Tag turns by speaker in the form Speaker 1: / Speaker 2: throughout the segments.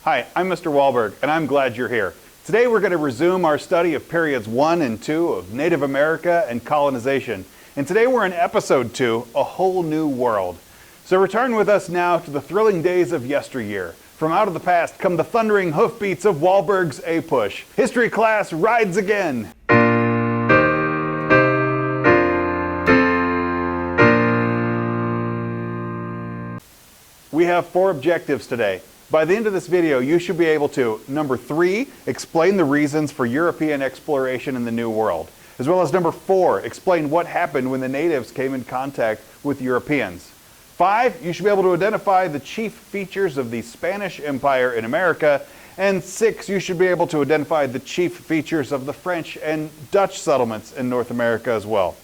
Speaker 1: Hi, I'm Mr. Wahlberg, and I'm glad you're here. Today we're going to resume our study of periods 1 and 2 of Native America and colonization. And today we're in episode 2, A Whole New World. So return with us now to the thrilling days of yesteryear. From out of the past come the thundering hoofbeats of Wahlberg's APUSH. History class rides again! We have 4 objectives today. By the end of this video, you should be able to, number 3, explain the reasons for European exploration in the New World, as well as number 4, explain what happened when the natives came in contact with Europeans. 5, you should be able to identify the chief features of the Spanish Empire in America, and 6, you should be able to identify the chief features of the French and Dutch settlements in North America as well.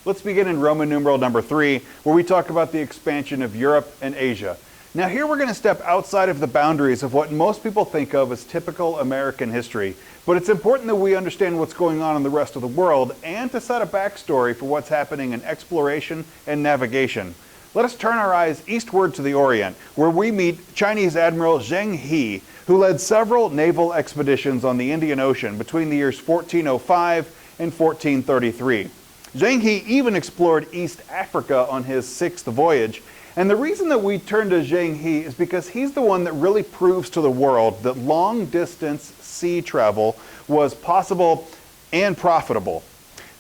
Speaker 1: Let's begin in Roman numeral number 3, where we talk about the expansion of Europe and Asia. Now here we're going to step outside of the boundaries of what most people think of as typical American history, but it's important that we understand what's going on in the rest of the world and to set a backstory for what's happening in exploration and navigation. Let us turn our eyes eastward to the Orient, where we meet Chinese Admiral Zheng He, who led several naval expeditions on the Indian Ocean between the years 1405 and 1433. Zheng He even explored East Africa on his 6th voyage. And the reason that we turn to Zheng He is because he's the one that really proves to the world that long-distance sea travel was possible and profitable.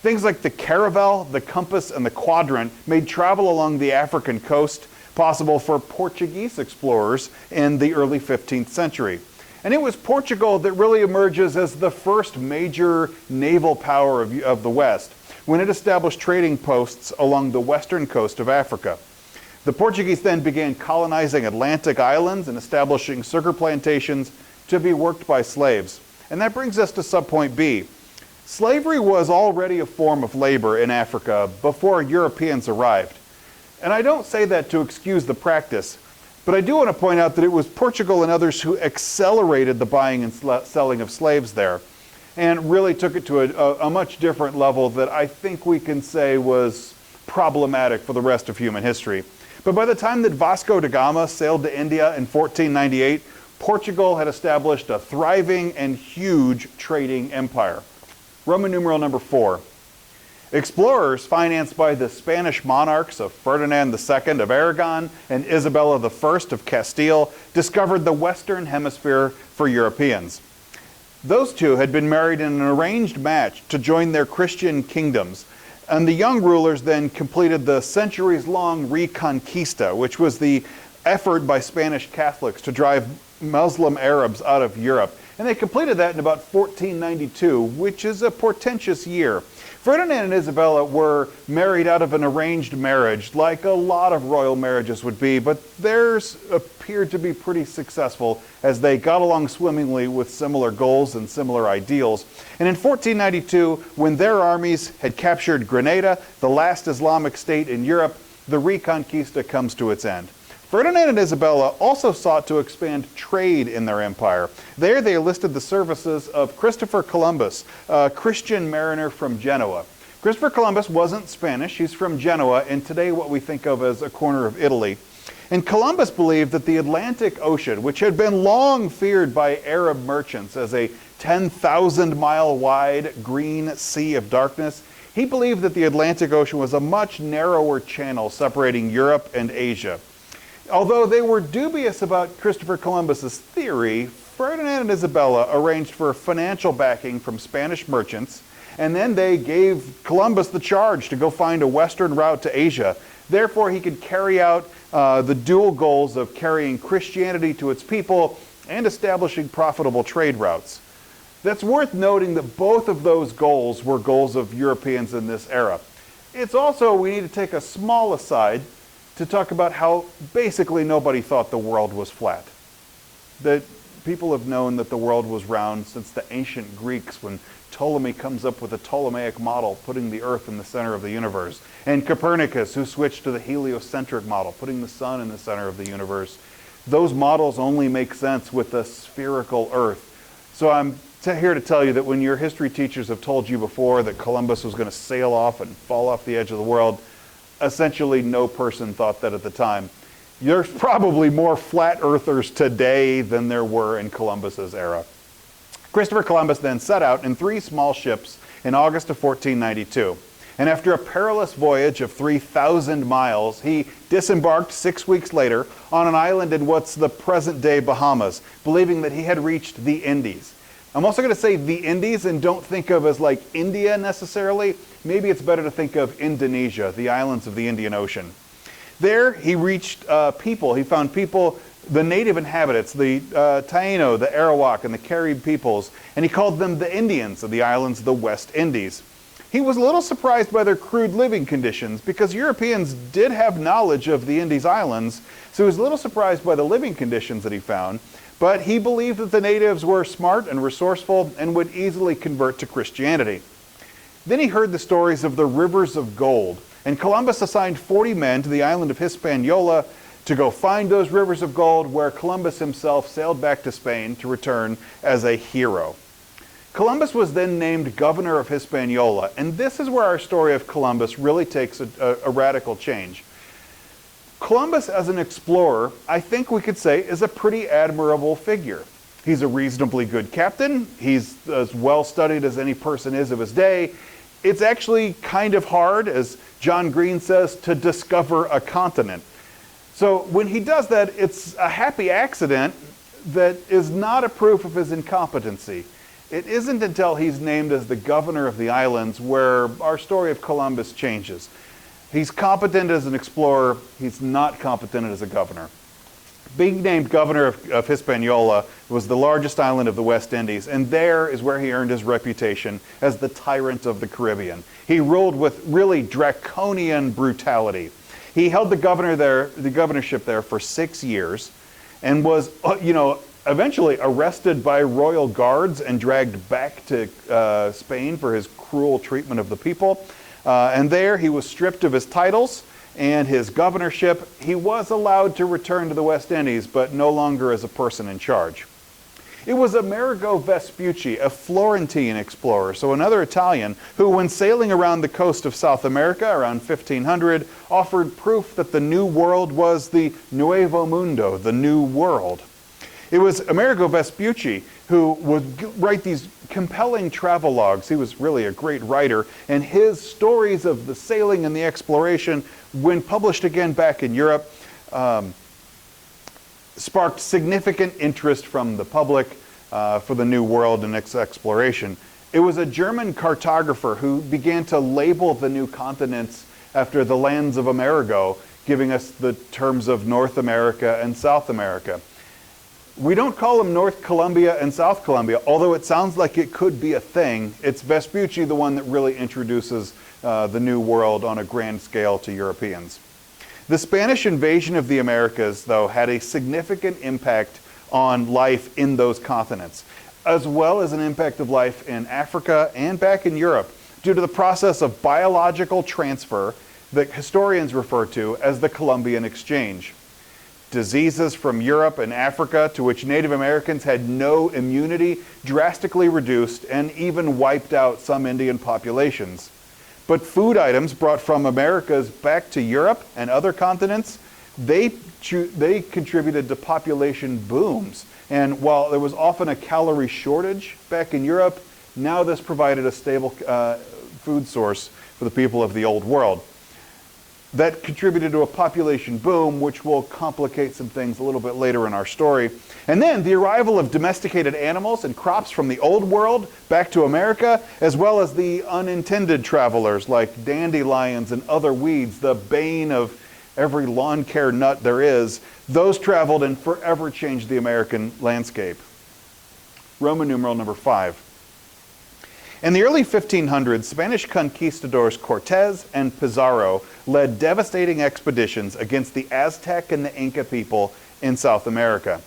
Speaker 1: Things like the caravel, the compass, and the quadrant made travel along the African coast possible for Portuguese explorers in the early 15th century. And it was Portugal that really emerges as the first major naval power of the West, when it established trading posts along the western coast of Africa. The Portuguese then began colonizing Atlantic islands and establishing sugar plantations to be worked by slaves. And that brings us to subpoint B. Slavery was already a form of labor in Africa before Europeans arrived. And I don't say that to excuse the practice, but I do want to point out that it was Portugal and others who accelerated the buying and selling of slaves there, and really took it to a much different level that I think we can say was problematic for the rest of human history. But by the time that Vasco da Gama sailed to India in 1498, Portugal had established a thriving and huge trading empire. Roman numeral number 4. Explorers financed by the Spanish monarchs of Ferdinand II of Aragon and Isabella I of Castile discovered the Western Hemisphere for Europeans. Those two had been married in an arranged match to join their Christian kingdoms. And the young rulers then completed the centuries-long Reconquista, which was the effort by Spanish Catholics to drive Muslim Arabs out of Europe. And they completed that in about 1492, which is a portentous year. Ferdinand and Isabella were married out of an arranged marriage, like a lot of royal marriages would be, but theirs appeared to be pretty successful as they got along swimmingly with similar goals and similar ideals. And in 1492, when their armies had captured Grenada, the last Islamic state in Europe, the Reconquista comes to its end. Ferdinand and Isabella also sought to expand trade in their empire. There they enlisted the services of Christopher Columbus, a Christian mariner from Genoa. Christopher Columbus wasn't Spanish, he's from Genoa, and today what we think of as a corner of Italy. And Columbus believed that the Atlantic Ocean, which had been long feared by Arab merchants as a 10,000-mile wide green sea of darkness, he believed that the Atlantic Ocean was a much narrower channel separating Europe and Asia. Although they were dubious about Christopher Columbus's theory, Ferdinand and Isabella arranged for financial backing from Spanish merchants, and then they gave Columbus the charge to go find a western route to Asia. Therefore, he could carry out the dual goals of carrying Christianity to its people and establishing profitable trade routes. That's worth noting that both of those goals were goals of Europeans in this era. It's also, we need to take a small aside to talk about how basically nobody thought the world was flat. That people have known that the world was round since the ancient Greeks, when Ptolemy comes up with a Ptolemaic model, putting the Earth in the center of the universe, and Copernicus, who switched to the heliocentric model, putting the sun in the center of the universe. Those models only make sense with a spherical Earth. So I'm here to tell you that when your history teachers have told you before that Columbus was going to sail off and fall off the edge of the world, essentially no person thought that at the time. There's probably more flat earthers today than there were in Columbus's era. Christopher Columbus then set out in 3 small ships in August of 1492. And after a perilous voyage of 3,000 miles, he disembarked 6 weeks later on an island in what's the present-day Bahamas, believing that he had reached the Indies. I'm also going to say the Indies, and don't think of as like India necessarily. Maybe it's better to think of Indonesia, the islands of the Indian Ocean. There he reached people. He found people, the native inhabitants, the Taino, the Arawak, and the Carib peoples, and he called them the Indians of the islands of the West Indies. He was a little surprised by their crude living conditions because Europeans did have knowledge of the Indies Islands, so he was a little surprised by the living conditions that he found, but he believed that the natives were smart and resourceful and would easily convert to Christianity. Then he heard the stories of the rivers of gold, and Columbus assigned 40 men to the island of Hispaniola to go find those rivers of gold, where Columbus himself sailed back to Spain to return as a hero. Columbus was then named governor of Hispaniola, and this is where our story of Columbus really takes a radical change. Columbus as an explorer, I think we could say, is a pretty admirable figure. He's a reasonably good captain. He's as well studied as any person is of his day. It's actually kind of hard, as John Green says, to discover a continent. So when he does that, it's a happy accident that is not a proof of his incompetency. It isn't until he's named as the governor of the islands where our story of Columbus changes. He's competent as an explorer. He's not competent as a governor. Being named governor of Hispaniola was the largest island of the West Indies, and there is where he earned his reputation as the tyrant of the Caribbean. He ruled with really draconian brutality. He held the governorship there for 6 years, and was, eventually arrested by royal guards and dragged back to Spain for his cruel treatment of the people. And there he was stripped of his titles and his governorship. He was allowed to return to the West Indies, but no longer as a person in charge. It was Amerigo Vespucci, a Florentine explorer, so another Italian, who when sailing around the coast of South America around 1500, offered proof that the New World was the Nuevo Mundo, the New World. It was Amerigo Vespucci who would write these compelling travelogues. He was really a great writer, and his stories of the sailing and the exploration, when published again back in Europe, sparked significant interest from the public for the New World and its exploration. It was a German cartographer who began to label the new continents after the lands of Amerigo, giving us the terms of North America and South America. We don't call them North Columbia and South Columbia, although it sounds like it could be a thing. It's Vespucci, the one that really introduces the New World on a grand scale to Europeans. The Spanish invasion of the Americas, though, had a significant impact on life in those continents, as well as an impact of life in Africa and back in Europe, due to the process of biological transfer that historians refer to as the Columbian Exchange. Diseases from Europe and Africa, to which Native Americans had no immunity, drastically reduced and even wiped out some Indian populations. But food items brought from Americas back to Europe and other continents, they contributed to population booms. And while there was often a calorie shortage back in Europe, now this provided a stable food source for the people of the Old World. That contributed to a population boom, which will complicate some things a little bit later in our story. And then the arrival of domesticated animals and crops from the Old World back to America, as well as the unintended travelers like dandelions and other weeds, the bane of every lawn care nut there is, those traveled and forever changed the American landscape. Roman numeral number 5. In the early 1500s, Spanish conquistadors Cortés and Pizarro led devastating expeditions against the Aztec and the Inca people in South America.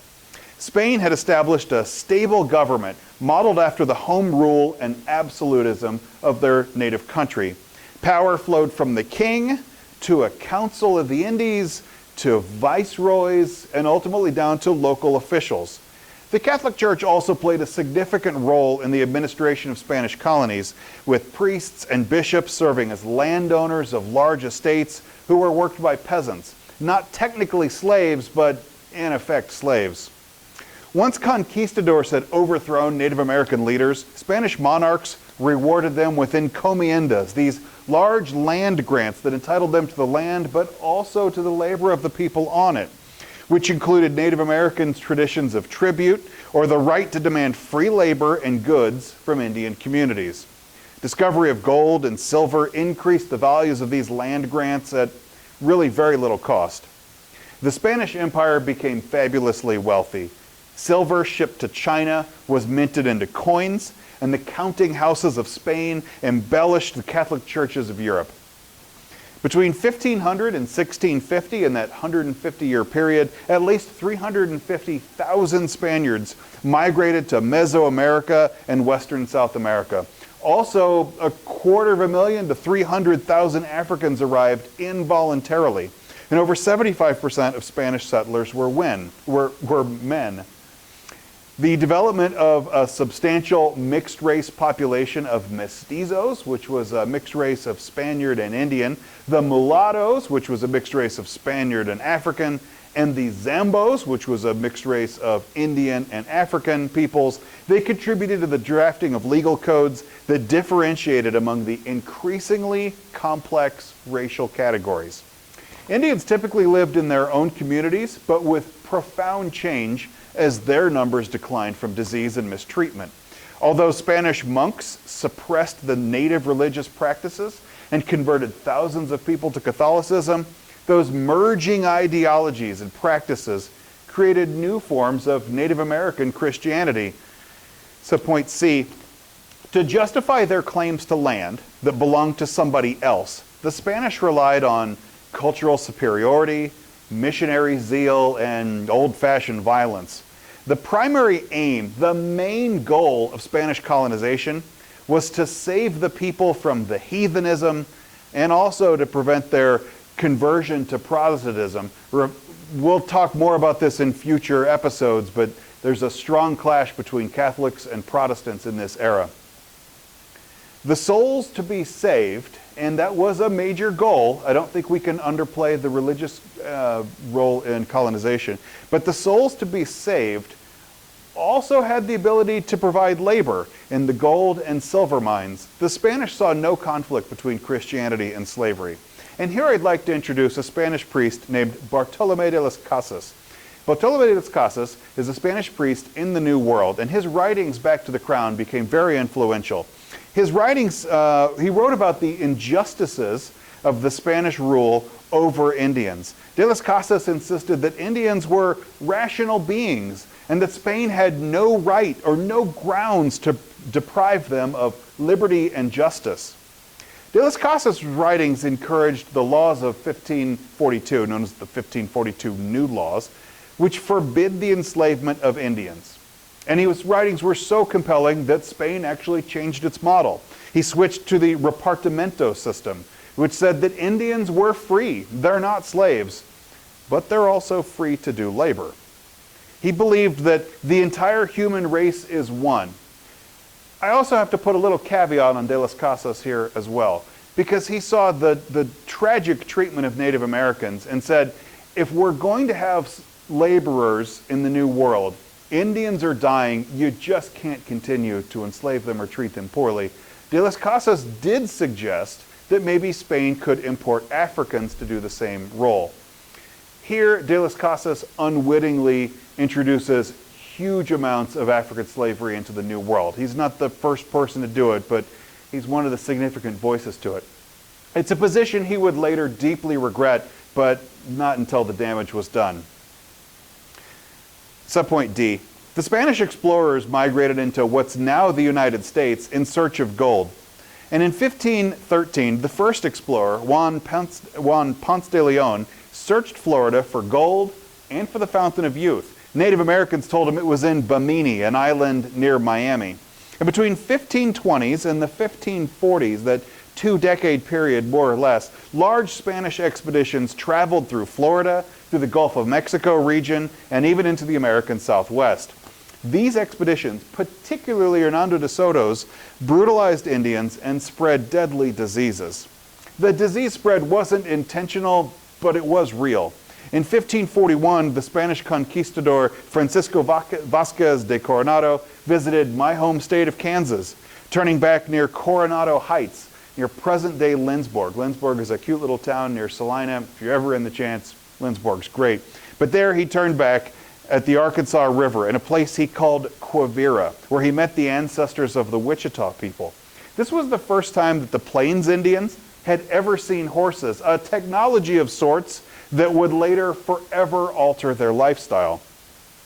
Speaker 1: Spain had established a stable government modeled after the home rule and absolutism of their native country. Power flowed from the king to a council of the Indies to viceroys and ultimately down to local officials. The Catholic Church also played a significant role in the administration of Spanish colonies, with priests and bishops serving as landowners of large estates who were worked by peasants. not technically slaves, but in effect slaves. Once conquistadors had overthrown Native American leaders, Spanish monarchs rewarded them with encomiendas, these large land grants that entitled them to the land, but also to the labor of the people on it, which included Native Americans' traditions of tribute or the right to demand free labor and goods from Indian communities. Discovery of gold and silver increased the values of these land grants at really very little cost. The Spanish Empire became fabulously wealthy. Silver shipped to China was minted into coins, and the counting houses of Spain embellished the Catholic churches of Europe. Between 1500 and 1650, in that 150-year period, at least 350,000 Spaniards migrated to Mesoamerica and Western South America. Also, 250,000 to 300,000 Africans arrived involuntarily, and over 75% of Spanish settlers were men. The development of a substantial mixed race population of mestizos, which was a mixed race of Spaniard and Indian, the mulattoes, which was a mixed race of Spaniard and African, and the Zambos, which was a mixed race of Indian and African peoples, they contributed to the drafting of legal codes that differentiated among the increasingly complex racial categories. Indians typically lived in their own communities, but with profound change as their numbers declined from disease and mistreatment. Although Spanish monks suppressed the native religious practices and converted thousands of people to Catholicism, those merging ideologies and practices created new forms of Native American Christianity. So point C, to justify their claims to land that belonged to somebody else, the Spanish relied on cultural superiority, missionary zeal, and old-fashioned violence. The primary aim, the main goal of Spanish colonization was to save the people from the heathenism and also to prevent their conversion to Protestantism. We'll talk more about this in future episodes, but there's a strong clash between Catholics and Protestants in this era. The souls to be saved, and that was a major goal. I don't think we can underplay the religious role in colonization. But the souls to be saved also had the ability to provide labor in the gold and silver mines. The Spanish saw no conflict between Christianity and slavery. And here I'd like to introduce a Spanish priest named Bartolomé de las Casas. Bartolomé de las Casas is a Spanish priest in the New World, and his writings back to the crown became very influential. His writings, he wrote about the injustices of the Spanish rule over Indians. De las Casas insisted that Indians were rational beings and that Spain had no right or no grounds to deprive them of liberty and justice. De las Casas' writings encouraged the laws of 1542, known as the 1542 New Laws, which forbid the enslavement of Indians. And his writings were so compelling that Spain actually changed its model. He switched to the repartimento system, which said that Indians were free. They're not slaves, but they're also free to do labor. He believed that the entire human race is one. I also have to put a little caveat on De las Casas here as well, because he saw the tragic treatment of Native Americans and said, if we're going to have laborers in the New World, Indians are dying, you just can't continue to enslave them or treat them poorly. De las Casas did suggest that maybe Spain could import Africans to do the same role. Here, De las Casas unwittingly introduces huge amounts of African slavery into the New World. He's not the first person to do it, but he's one of the significant voices to it. It's a position he would later deeply regret, but not until the damage was done. Subpoint D. The Spanish explorers migrated into what's now the United States in search of gold. And in 1513, the first explorer, Juan Ponce de Leon, searched Florida for gold and for the Fountain of Youth. Native Americans told him it was in Bimini, an island near Miami. And between 1520s and the 1540s, that two-decade period more or less, large Spanish expeditions traveled through Florida, through the Gulf of Mexico region, and even into the American Southwest. These expeditions, particularly Hernando de Soto's, brutalized Indians and spread deadly diseases. The disease spread wasn't intentional, but it was real. In 1541, the Spanish conquistador Francisco Vasquez de Coronado visited my home state of Kansas, turning back near Coronado Heights, near present-day Lindsborg. Lindsborg is a cute little town near Salina. If you're ever in the chance, Lindsborg's great. But there he turned back at the Arkansas River in a place he called Quivira, where he met the ancestors of the Wichita people. This was the first time that the Plains Indians had ever seen horses, a technology of sorts that would later forever alter their lifestyle.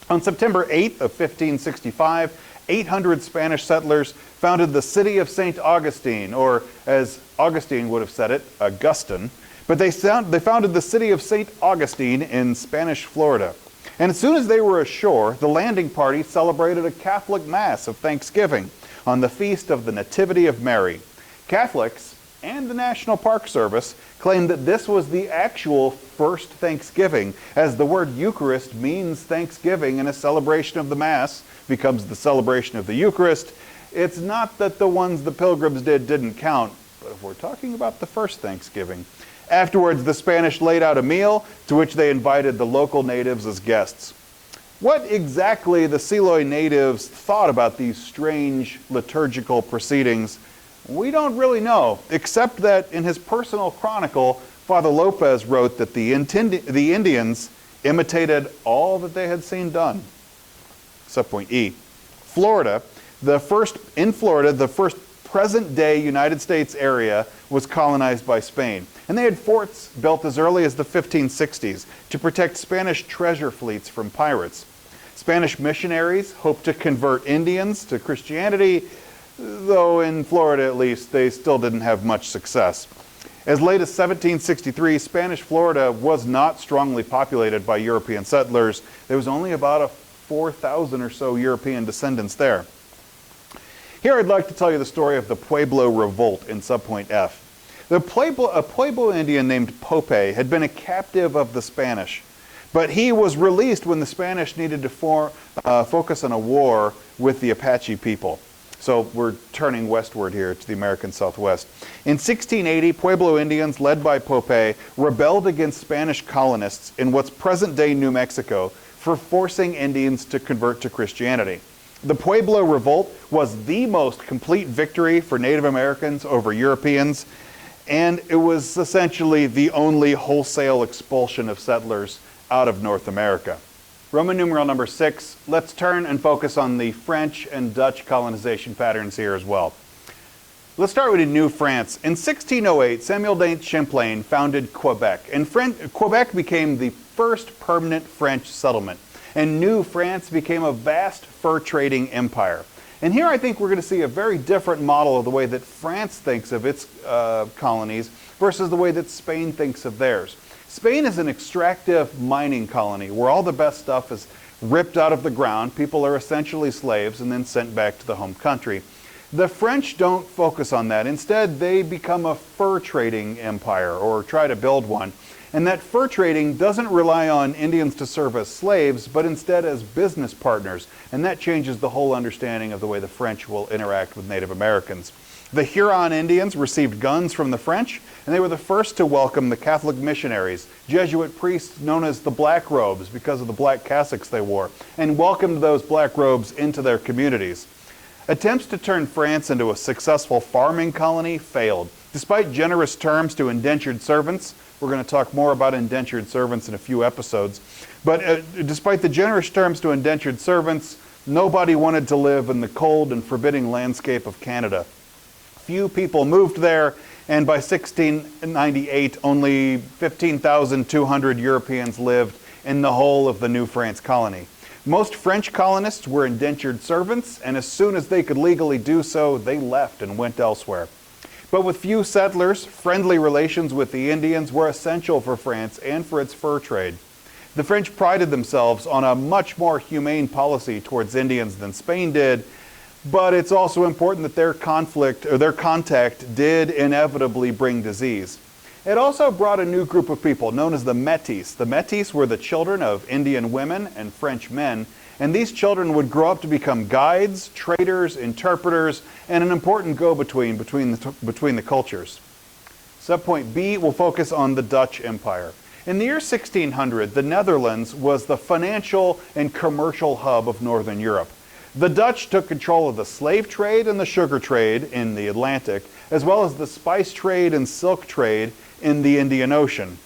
Speaker 1: On September 8th of 1565, 800 Spanish settlers founded the city of St. Augustine, or as Augustine would have said it, Augustine. But they founded the city of St. Augustine in Spanish Florida. And as soon as they were ashore, the landing party celebrated a Catholic Mass of Thanksgiving on the feast of the Nativity of Mary. Catholics and the National Park Service claimed that this was the actual first Thanksgiving, as the word Eucharist means Thanksgiving, and a celebration of the Mass becomes the celebration of the Eucharist. It's not that the ones the Pilgrims didn't count, but if we're talking about the first Thanksgiving. Afterwards, the Spanish laid out a meal to which they invited the local natives as guests. What exactly the Seloy natives thought about these strange liturgical proceedings, we don't really know, except that in his personal chronicle, Father Lopez wrote that the Indians imitated all that they had seen done. Subpoint E. Florida, the first present-day United States area was colonized by Spain. And they had forts built as early as the 1560s to protect Spanish treasure fleets from pirates. Spanish missionaries hoped to convert Indians to Christianity, though in Florida at least, they still didn't have much success. As late as 1763, Spanish Florida was not strongly populated by European settlers. There was only about 4,000 or so European descendants there. Here I'd like to tell you the story of the Pueblo Revolt in subpoint F. A Pueblo Indian named Pope had been a captive of the Spanish, but he was released when the Spanish needed to focus on a war with the Apache people. So we're turning westward here to the American Southwest. In 1680, Pueblo Indians, led by Pope, rebelled against Spanish colonists in what's present-day New Mexico for forcing Indians to convert to Christianity. The Pueblo Revolt was the most complete victory for Native Americans over Europeans, and it was essentially the only wholesale expulsion of settlers out of North America. Roman numeral number 6, let's turn and focus on the French and Dutch colonization patterns here as well. Let's start with New France. In 1608, Samuel de Champlain founded Quebec, and Quebec became the first permanent French settlement, and New France became a vast fur trading empire. And here I think we're going to see a very different model of the way that France thinks of its colonies versus the way that Spain thinks of theirs. Spain is an extractive mining colony where all the best stuff is ripped out of the ground, people are essentially slaves, and then sent back to the home country. The French don't focus on that. Instead, they become a fur trading empire, or try to build one. And that fur trading doesn't rely on Indians to serve as slaves, but instead as business partners. And that changes the whole understanding of the way the French will interact with Native Americans. The Huron Indians received guns from the French, and they were the first to welcome the Catholic missionaries, Jesuit priests known as the Black Robes because of the black cassocks they wore, and welcomed those black robes into their communities. Attempts to turn France into a successful farming colony failed. Despite generous terms to indentured servants, we're going to talk more about indentured servants in a few episodes, but despite the generous terms to indentured servants, nobody wanted to live in the cold and forbidding landscape of Canada. Few people moved there, and by 1698, only 15,200 Europeans lived in the whole of the New France colony. Most French colonists were indentured servants, and as soon as they could legally do so, they left and went elsewhere. But with few settlers, friendly relations with the Indians were essential for France and for its fur trade. The French prided themselves on a much more humane policy towards Indians than Spain did, but it's also important that their contact did inevitably bring disease. It also brought a new group of people known as the Métis. The Métis were the children of Indian women and French men, and these children would grow up to become guides, traders, interpreters, and an important go-between between the cultures. Subpoint B will focus on the Dutch Empire. In the year 1600, the Netherlands was the financial and commercial hub of Northern Europe. The Dutch took control of the slave trade and the sugar trade in the Atlantic, as well as the spice trade and silk trade in the Indian Ocean.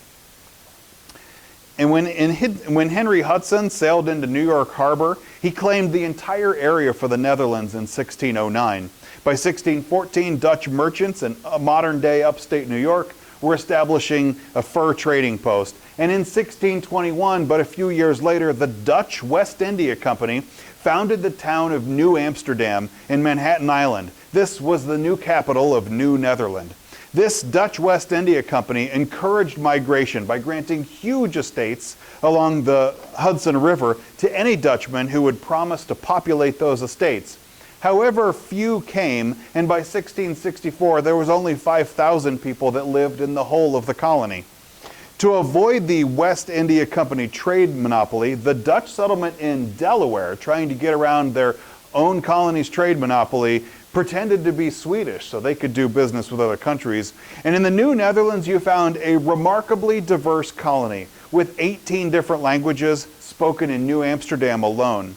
Speaker 1: And when Henry Hudson sailed into New York Harbor, he claimed the entire area for the Netherlands in 1609. By 1614, Dutch merchants in modern-day upstate New York were establishing a fur trading post. And in 1621, but a few years later, the Dutch West India Company founded the town of New Amsterdam in Manhattan Island. This was the new capital of New Netherland. This Dutch West India Company encouraged migration by granting huge estates along the Hudson River to any Dutchman who would promise to populate those estates. However, few came, and by 1664 there was only 5,000 people that lived in the whole of the colony. To avoid the West India Company trade monopoly, the Dutch settlement in Delaware, trying to get around their own colony's trade monopoly, pretended to be Swedish so they could do business with other countries. And in the New Netherlands, you found a remarkably diverse colony with 18 different languages spoken in New Amsterdam alone.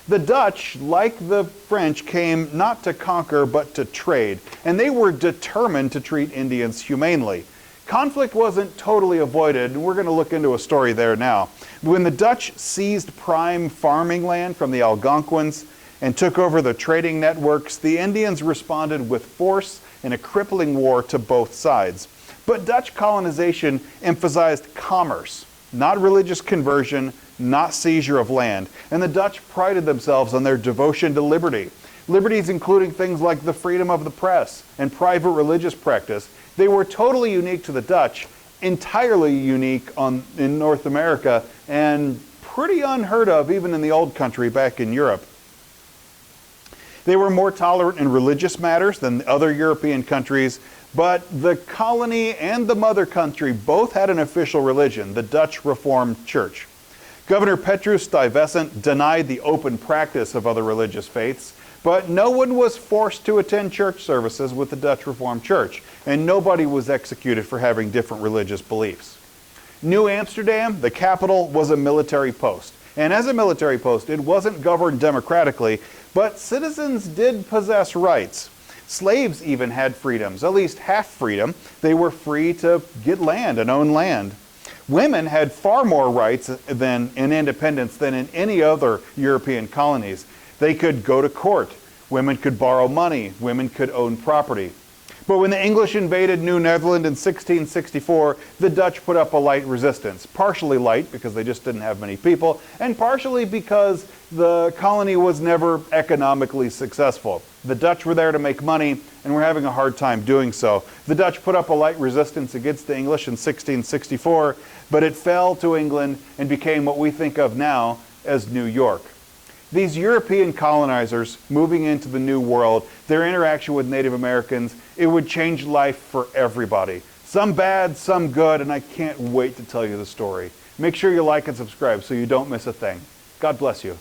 Speaker 1: The Dutch, like the French, came not to conquer but to trade, and they were determined to treat Indians humanely. Conflict wasn't totally avoided, and we're going to look into a story there now. When the Dutch seized prime farming land from the Algonquins and took over the trading networks, the Indians responded with force in a crippling war to both sides. But Dutch colonization emphasized commerce, not religious conversion, not seizure of land. And the Dutch prided themselves on their devotion to liberty. Liberties including things like the freedom of the press and private religious practice. They were totally unique to the Dutch, entirely unique in North America, and pretty unheard of even in the old country back in Europe. They were more tolerant in religious matters than other European countries, but the colony and the mother country both had an official religion, the Dutch Reformed Church. Governor Petrus Stuyvesant denied the open practice of other religious faiths, but no one was forced to attend church services with the Dutch Reformed Church, and nobody was executed for having different religious beliefs. New Amsterdam, the capital, was a military post. And as a military post, it wasn't governed democratically, but citizens did possess rights. Slaves even had freedoms, at least half freedom. They were free to get land and own land. Women had far more rights and independence than in any other European colonies. They could go to court. Women could borrow money. Women could own property. But when the English invaded New Netherland in 1664, the Dutch put up a light resistance. Partially light because they just didn't have many people, and partially because the colony was never economically successful. The Dutch were there to make money, and were having a hard time doing so. The Dutch put up a light resistance against the English in 1664, but it fell to England and became what we think of now as New York. These European colonizers moving into the New World, their interaction with Native Americans, it would change life for everybody. Some bad, some good, and I can't wait to tell you the story. Make sure you like and subscribe so you don't miss a thing. God bless you.